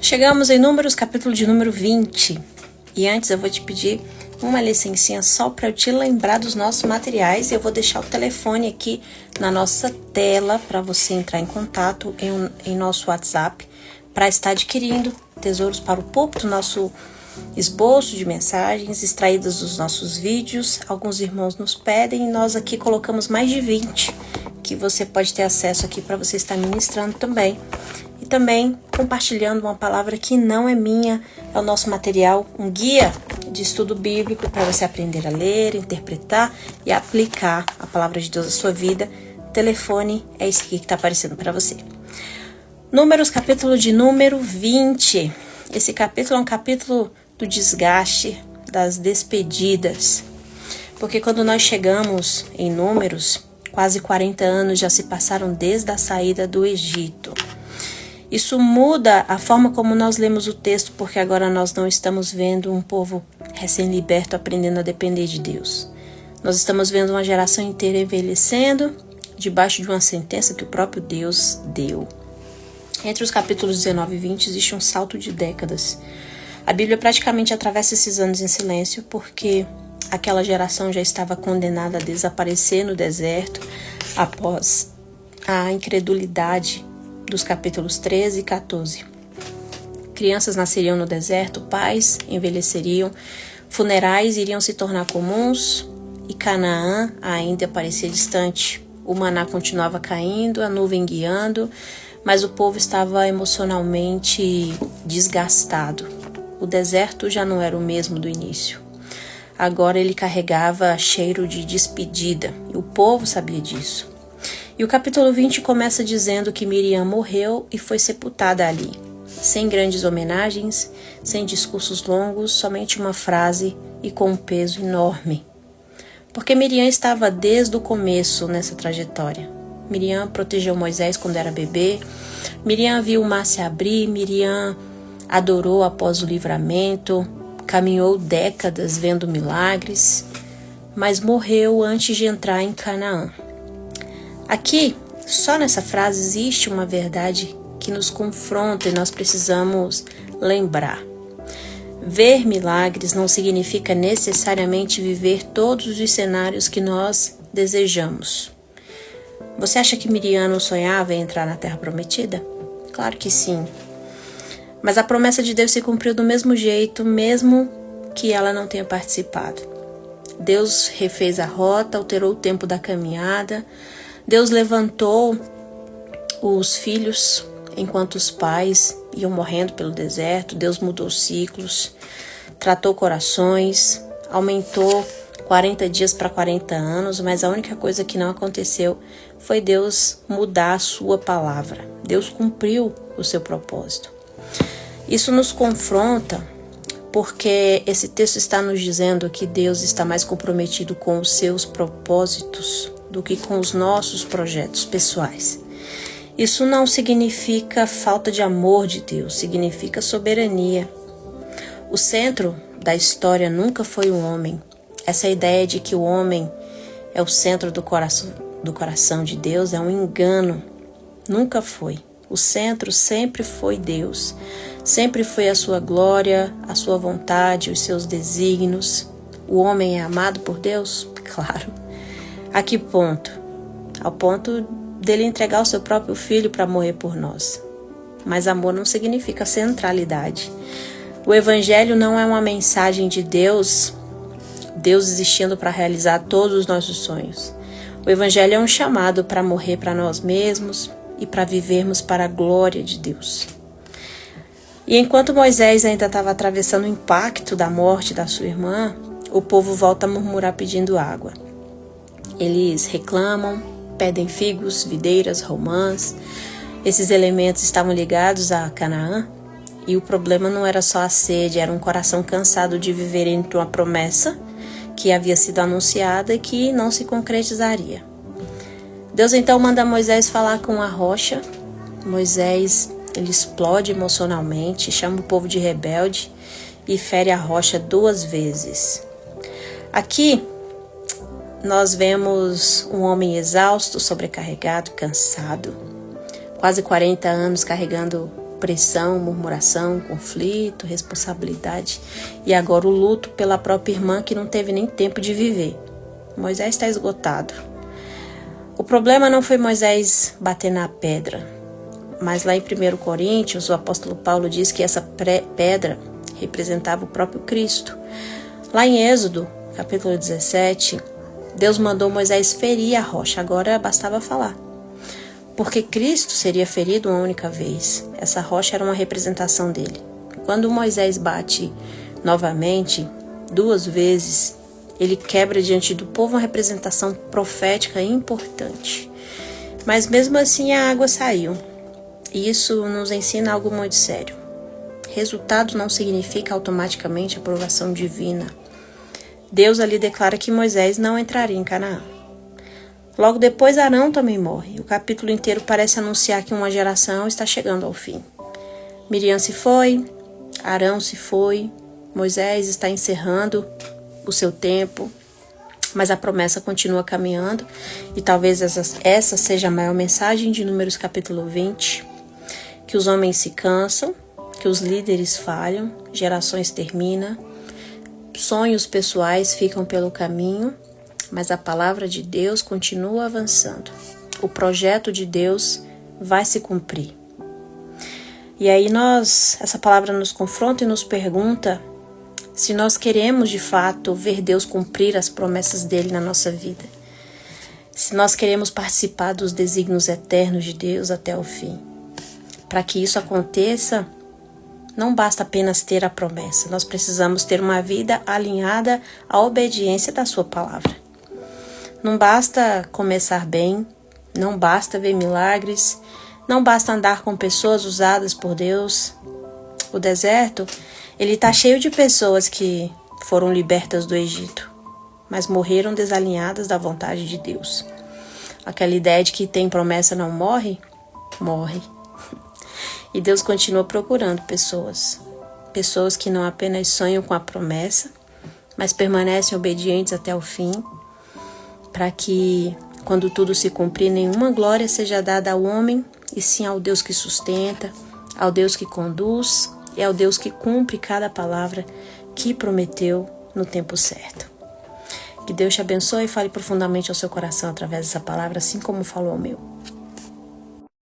Chegamos em Números, capítulo de número 20. E antes eu vou te pedir uma licencinha só para eu te lembrar dos nossos materiais. Eu vou deixar o telefone aqui na nossa tela para você entrar em contato em nosso WhatsApp para estar adquirindo Tesouros para o Púlpito, nosso esboço de mensagens extraídas dos nossos vídeos. Alguns irmãos nos pedem e nós aqui colocamos mais de 20 que você pode ter acesso aqui para você estar ministrando também. E também compartilhando uma palavra que não é minha, é o nosso material, um guia de estudo bíblico para você aprender a ler, interpretar e aplicar a palavra de Deus à sua vida. O telefone é esse aqui que está aparecendo para você. Números, capítulo de número 20. Esse capítulo é um capítulo do desgaste, das despedidas. Porque quando nós chegamos em Números, quase 40 anos já se passaram desde a saída do Egito. Isso muda a forma como nós lemos o texto, porque agora nós não estamos vendo um povo recém-liberto aprendendo a depender de Deus. Nós estamos vendo uma geração inteira envelhecendo debaixo de uma sentença que o próprio Deus deu. Entre os capítulos 19 e 20 existe um salto de décadas. A Bíblia praticamente atravessa esses anos em silêncio, porque aquela geração já estava condenada a desaparecer no deserto após a incredulidade dos capítulos 13 e 14. Crianças nasceriam no deserto, pais envelheceriam, funerais iriam se tornar comuns e Canaã ainda parecia distante. O maná continuava caindo, a nuvem guiando, mas o povo estava emocionalmente desgastado. O deserto já não era o mesmo do início. Agora ele carregava cheiro de despedida e o povo sabia disso. E o capítulo 20 começa dizendo que Miriam morreu e foi sepultada ali, sem grandes homenagens, sem discursos longos, somente uma frase e com um peso enorme. Porque Miriam estava desde o começo nessa trajetória. Miriam protegeu Moisés quando era bebê, Miriam viu o mar se abrir, Miriam adorou após o livramento, caminhou décadas vendo milagres, mas morreu antes de entrar em Canaã. Aqui, só nessa frase, existe uma verdade que nos confronta e nós precisamos lembrar. Ver milagres não significa necessariamente viver todos os cenários que nós desejamos. Você acha que Miriam não sonhava em entrar na Terra Prometida? Claro que sim. Mas a promessa de Deus se cumpriu do mesmo jeito, mesmo que ela não tenha participado. Deus refez a rota, alterou o tempo da caminhada. Deus levantou os filhos enquanto os pais iam morrendo pelo deserto. Deus mudou ciclos, tratou corações, aumentou 40 dias para 40 anos, mas a única coisa que não aconteceu foi Deus mudar a sua palavra. Deus cumpriu o seu propósito. Isso nos confronta porque esse texto está nos dizendo que Deus está mais comprometido com os seus propósitos do que com os nossos projetos pessoais. Isso não significa falta de amor de Deus, significa soberania. O centro da história nunca foi o homem. Essa ideia de que o homem é o centro do coração de Deus é um engano. Nunca foi. O centro sempre foi Deus. Sempre foi a sua glória, a sua vontade, os seus desígnios. O homem é amado por Deus? Claro. A que ponto? Ao ponto dele entregar o seu próprio filho para morrer por nós. Mas amor não significa centralidade. O evangelho não é uma mensagem de Deus existindo para realizar todos os nossos sonhos. O evangelho é um chamado para morrer para nós mesmos e para vivermos para a glória de Deus. E enquanto Moisés ainda estava atravessando o impacto da morte da sua irmã, o povo volta a murmurar pedindo água. Eles reclamam, pedem figos, videiras, romãs. Esses elementos estavam ligados a Canaã. E o problema não era só a sede, era um coração cansado de viver entre uma promessa que havia sido anunciada e que não se concretizaria. Deus então manda Moisés falar com a rocha. Moisés ele explode emocionalmente, chama o povo de rebelde e fere a rocha 2 vezes. Aqui nós vemos um homem exausto, sobrecarregado, cansado. Quase 40 anos carregando pressão, murmuração, conflito, responsabilidade e agora o luto pela própria irmã que não teve nem tempo de viver. Moisés está esgotado. O problema não foi Moisés bater na pedra, mas lá em 1 Coríntios o apóstolo Paulo diz que essa pedra representava o próprio Cristo. Lá em Êxodo, capítulo 17, Deus mandou Moisés ferir a rocha, agora bastava falar. Porque Cristo seria ferido uma única vez. Essa rocha era uma representação dele. Quando Moisés bate novamente, 2 vezes, ele quebra diante do povo uma representação profética importante. Mas mesmo assim a água saiu. E isso nos ensina algo muito sério. Resultado não significa automaticamente aprovação divina. Deus ali declara que Moisés não entraria em Canaã. Logo depois, Arão também morre. O capítulo inteiro parece anunciar que uma geração está chegando ao fim. Miriam se foi, Arão se foi, Moisés está encerrando o seu tempo, mas a promessa continua caminhando e talvez essa seja a maior mensagem de Números capítulo 20, que os homens se cansam, que os líderes falham, gerações terminam, sonhos pessoais ficam pelo caminho, mas a palavra de Deus continua avançando. O projeto de Deus vai se cumprir. E aí essa palavra nos confronta e nos pergunta se nós queremos de fato ver Deus cumprir as promessas dele na nossa vida. Se nós queremos participar dos desígnios eternos de Deus até o fim. Para que isso aconteça, não basta apenas ter a promessa. Nós precisamos ter uma vida alinhada à obediência da sua palavra. Não basta começar bem, não basta ver milagres, não basta andar com pessoas usadas por Deus. O deserto, ele está cheio de pessoas que foram libertas do Egito, mas morreram desalinhadas da vontade de Deus. Aquela ideia de que tem promessa não morre, morre. E Deus continua procurando pessoas que não apenas sonham com a promessa, mas permanecem obedientes até o fim, para que, quando tudo se cumprir, nenhuma glória seja dada ao homem, e sim ao Deus que sustenta, ao Deus que conduz e ao Deus que cumpre cada palavra que prometeu no tempo certo. Que Deus te abençoe e fale profundamente ao seu coração através dessa palavra, assim como falou ao meu.